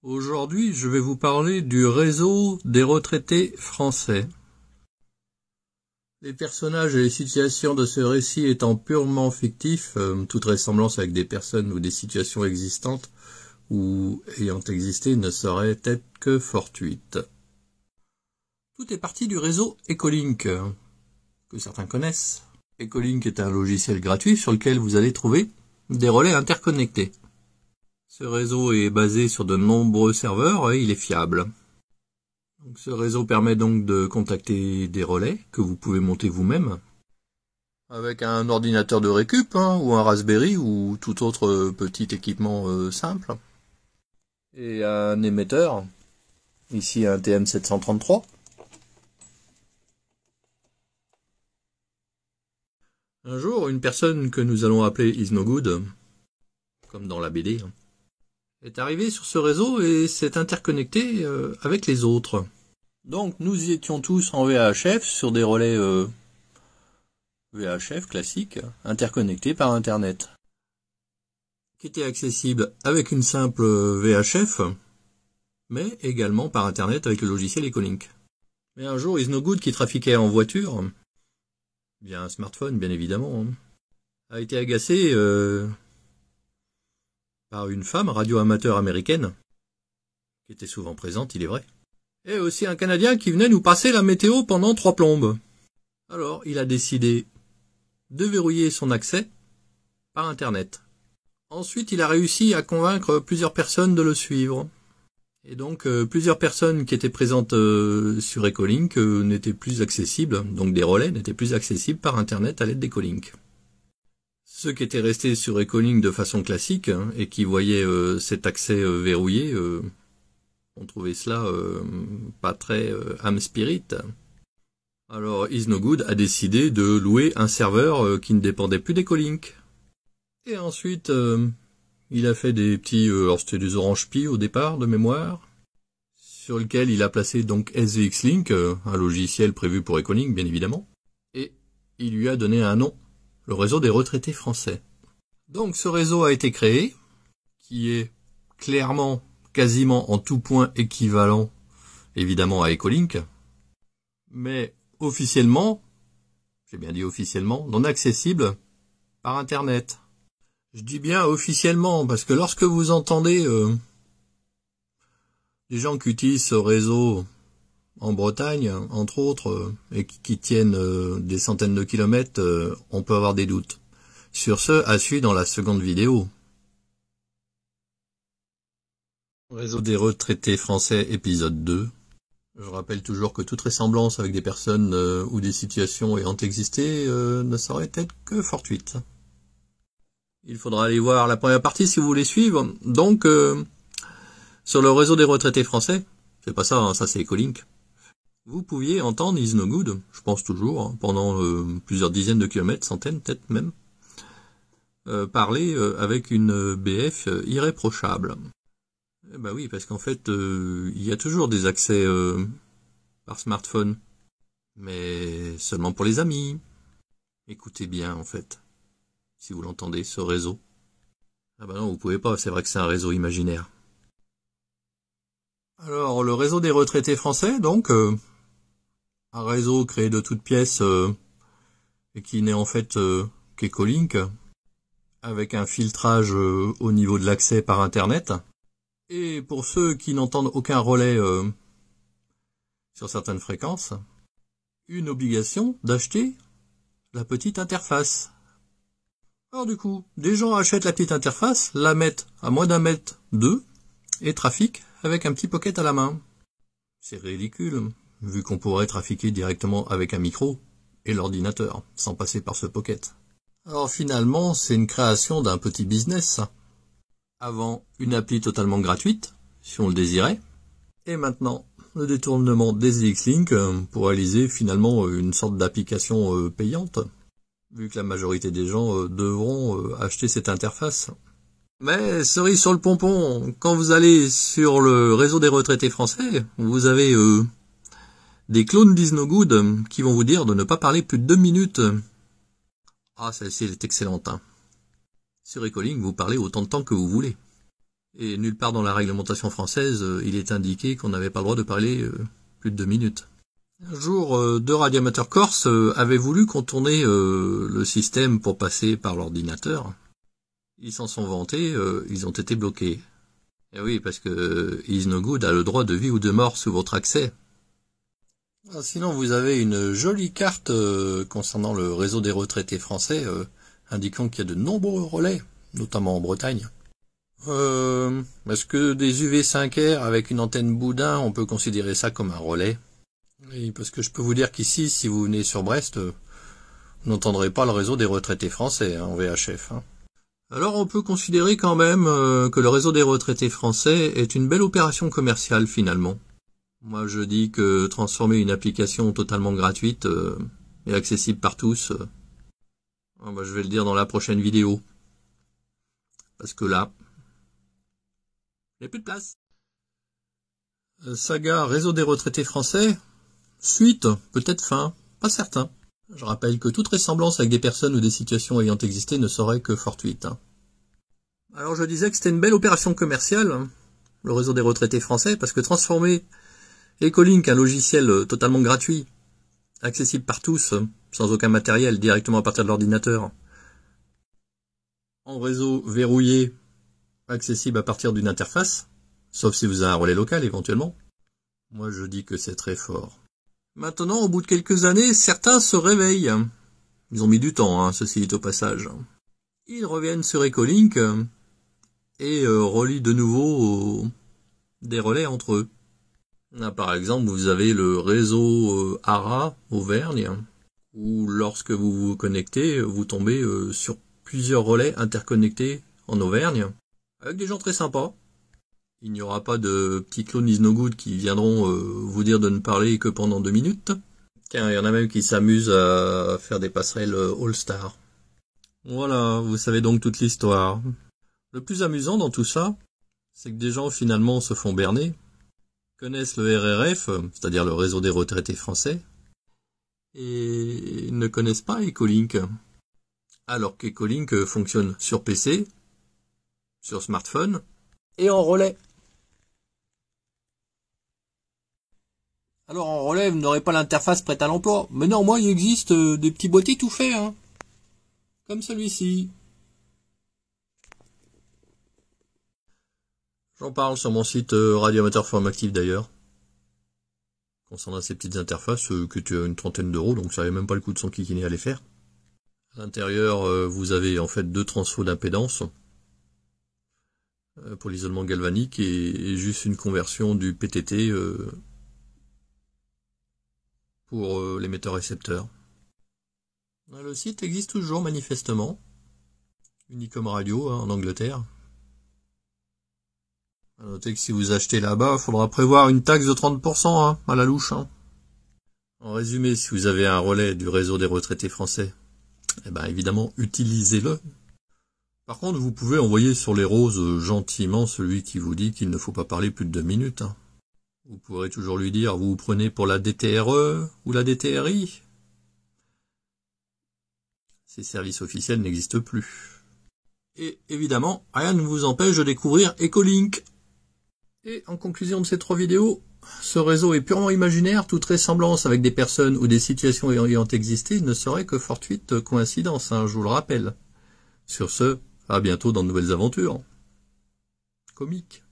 Aujourd'hui, je vais vous parler du réseau des retraités français. Les personnages et les situations de ce récit étant purement fictifs, toute ressemblance avec des personnes ou des situations existantes ou ayant existé ne saurait être que fortuite. Tout est parti du réseau Ecolink, que certains connaissent. Ecolink est un logiciel gratuit sur lequel vous allez trouver des relais interconnectés. Ce réseau est basé sur de nombreux serveurs et il est fiable. Donc, ce réseau permet donc de contacter des relais que vous pouvez monter vous-même avec un ordinateur de récup ou un Raspberry ou tout autre petit équipement simple. Et un émetteur, ici un TM733. Un jour, une personne que nous allons appeler Isnogood, comme dans la BD, est arrivée sur ce réseau et s'est interconnectée avec les autres. Donc nous y étions tous en VHF sur des relais VHF classiques, interconnectés par Internet, qui étaient accessibles avec une simple VHF, mais également par Internet avec le logiciel Ecolink. Mais un jour, Isnogood, qui trafiquait en voiture, via un smartphone bien évidemment, a été agacé par une femme radio-amateur américaine, qui était souvent présente, il est vrai, et aussi un Canadien qui venait nous passer la météo pendant 3 plombes. Alors, il a décidé de verrouiller son accès par Internet. Ensuite, il a réussi à convaincre plusieurs personnes de le suivre. Et donc, plusieurs personnes qui étaient présentes sur Ecolink n'étaient plus accessibles, donc des relais n'étaient plus accessibles par Internet à l'aide d'Ecolink. Ceux qui étaient restés sur Ecolink de façon classique et qui voyaient cet accès verrouillé ont trouvé cela pas très âme spirit. Alors Isnogood a décidé de louer un serveur qui ne dépendait plus d'Ecolink. Et ensuite, il a fait des petits... alors c'était des Orange Pi au départ, de mémoire, sur lequel il a placé donc SVX Link, un logiciel prévu pour Ecolink, bien évidemment, et il lui a donné un nom, le réseau des retraités français. Donc ce réseau a été créé, qui est clairement, quasiment en tout point équivalent, évidemment, à Ecolink, mais officiellement, j'ai bien dit officiellement, non accessible par Internet. Je dis bien officiellement, parce que lorsque vous entendez des gens qui utilisent ce réseau en Bretagne, entre autres, et qui tiennent des centaines de kilomètres, on peut avoir des doutes. Sur ce, à suivre dans la seconde vidéo. Réseau des retraités français, épisode 2. Je rappelle toujours que toute ressemblance avec des personnes ou des situations ayant existé ne saurait être que fortuite. Il faudra aller voir la première partie si vous voulez suivre. Donc, sur le réseau des retraités français, c'est pas ça, ça c'est Ecolink, vous pouviez entendre Isnogood, je pense toujours, pendant plusieurs dizaines de kilomètres, centaines peut-être même, parler avec une BF irréprochable. Eh ben oui, parce qu'en fait, il y a toujours des accès par smartphone, mais seulement pour les amis. Écoutez bien, en fait, si vous l'entendez, ce réseau. Ah ben non, vous pouvez pas, c'est vrai que c'est un réseau imaginaire. Alors, le réseau des retraités français, donc, un réseau créé de toutes pièces et qui n'est en fait qu'Ecolink, avec un filtrage au niveau de l'accès par Internet. Et pour ceux qui n'entendent aucun relais sur certaines fréquences, une obligation d'acheter la petite interface. Alors du coup, des gens achètent la petite interface, la mettent à moins d'1 mètre d'eux, et trafiquent avec un petit pocket à la main. C'est ridicule, vu qu'on pourrait trafiquer directement avec un micro et l'ordinateur, sans passer par ce pocket. Alors finalement, c'est une création d'un petit business, ça. Avant, une appli totalement gratuite, si on le désirait, et maintenant, le détournement des SVX-Link pour réaliser finalement une sorte d'application payante, vu que la majorité des gens devront acheter cette interface. Mais cerise sur le pompon, quand vous allez sur le réseau des retraités français, vous avez des clones d'Isnogood qui vont vous dire de ne pas parler plus de 2 minutes. Ah, celle-ci elle est excellente, hein. Sur Ecolink, vous parlez autant de temps que vous voulez. Et nulle part dans la réglementation française, il est indiqué qu'on n'avait pas le droit de parler plus de 2 minutes. Un jour, 2 radioamateurs corses avaient voulu contourner le système pour passer par l'ordinateur. Ils s'en sont vantés, ils ont été bloqués. Et oui, parce que Is No Good a le droit de vie ou de mort sous votre accès. Sinon, vous avez une jolie carte concernant le réseau des retraités français, indiquant qu'il y a de nombreux relais, notamment en Bretagne. Est-ce que des UV5R avec une antenne boudin, on peut considérer ça comme un relais? Oui, parce que je peux vous dire qu'ici, si vous venez sur Brest, vous n'entendrez pas le réseau des retraités français en VHF. Alors on peut considérer quand même que le réseau des retraités français est une belle opération commerciale finalement. Moi je dis que transformer une application totalement gratuite et accessible par tous, je vais le dire dans la prochaine vidéo. Parce que là, il n'y a plus de place. Saga réseau des retraités français, suite, peut-être fin, pas certain. Je rappelle que toute ressemblance avec des personnes ou des situations ayant existé ne serait que fortuite. Alors je disais que c'était une belle opération commerciale, le réseau des retraités français, parce que transformer Ecolink, un logiciel totalement gratuit, accessible par tous, sans aucun matériel, directement à partir de l'ordinateur, en réseau verrouillé, accessible à partir d'une interface, sauf si vous avez un relais local éventuellement, moi je dis que c'est très fort. Maintenant, au bout de quelques années, certains se réveillent. Ils ont mis du temps, ceci est au passage. Ils reviennent sur Ecolink et relient de nouveau des relais entre eux. Là, par exemple, vous avez le réseau ARA Auvergne, où lorsque vous vous connectez, vous tombez sur plusieurs relais interconnectés en Auvergne, avec des gens très sympas. Il n'y aura pas de petits clones Is No Good qui viendront vous dire de ne parler que pendant 2 minutes. Tiens, il y en a même qui s'amusent à faire des passerelles All-Star. Voilà, vous savez donc toute l'histoire. Le plus amusant dans tout ça, c'est que des gens finalement se font berner, connaissent le RRF, c'est-à-dire le réseau des retraités français, et ne connaissent pas Ecolink. Alors qu'Ecolink fonctionne sur PC, sur smartphone, et en relais. Alors en relais, vous n'aurez pas l'interface prête à l'emploi. Mais néanmoins, il existe des petits boîtiers tout faits, comme celui-ci. J'en parle sur mon site Radioamateur Forum Active d'ailleurs. Concernant ces petites interfaces, qui étaient à une 30aine d'euros, donc ça n'avait même pas le coup de s'enquiquiner à les faire. À l'intérieur, vous avez en fait 2 transfos d'impédance pour l'isolement galvanique et juste une conversion du PTT pour l'émetteur-récepteur. Le site existe toujours manifestement. Unicom Radio en Angleterre. À noter que si vous achetez là-bas, il faudra prévoir une taxe de 30% à la louche. En résumé, si vous avez un relais du réseau des retraités français, évidemment, utilisez-le. Par contre, vous pouvez envoyer sur les roses gentiment celui qui vous dit qu'il ne faut pas parler plus de 2 minutes. Vous pourrez toujours lui dire, vous vous prenez pour la DTRE ou la DTRI. Ces services officiels n'existent plus. Et évidemment, rien ne vous empêche de découvrir Ecolink. Et en conclusion de ces 3 vidéos, ce réseau est purement imaginaire, toute ressemblance avec des personnes ou des situations ayant existé ne serait que fortuite coïncidence, je vous le rappelle. Sur ce, à bientôt dans de nouvelles aventures. Comiques.